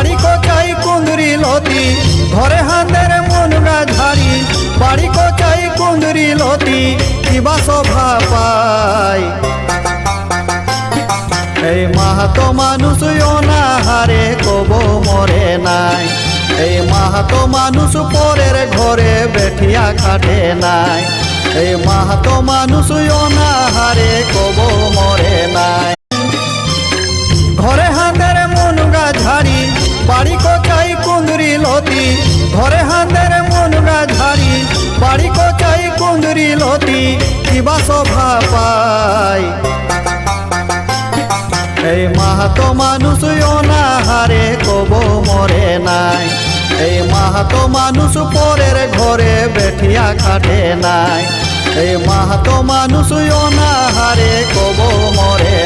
বাড়ি কোচাই কুন্দরি লতি ঘরে হাঁদের মনগা ঝাড়ি বাড়ি কোচাই কুন্দরি লতি কিবা শোভা পায় এই মাহাতো মানুষ অনাহারে কব মরে নাই এই মাহাতো মানুষ পরের ঘরে বেঠিয়া খাটে নাই এই মাহাতো মানুষ অনাহারে কব মরে নাই ঘরে হাঁদের মনগা ঝাড়ি বাড়ি কোচাই কুন্দরি লতি ঘরে হাঁদের মনগা ঝাড়ি বাড়ি কোচাই কুন্দরি লতি কিবা শোভা পায় এই মাহাতো মানুষ অনাহারে কব মরে নাই এই মাহাতো মানুষ পরের ঘরে বেঠিয়া খাটে নাই এই মাহাতো মানুষ অনাহারে কব মরে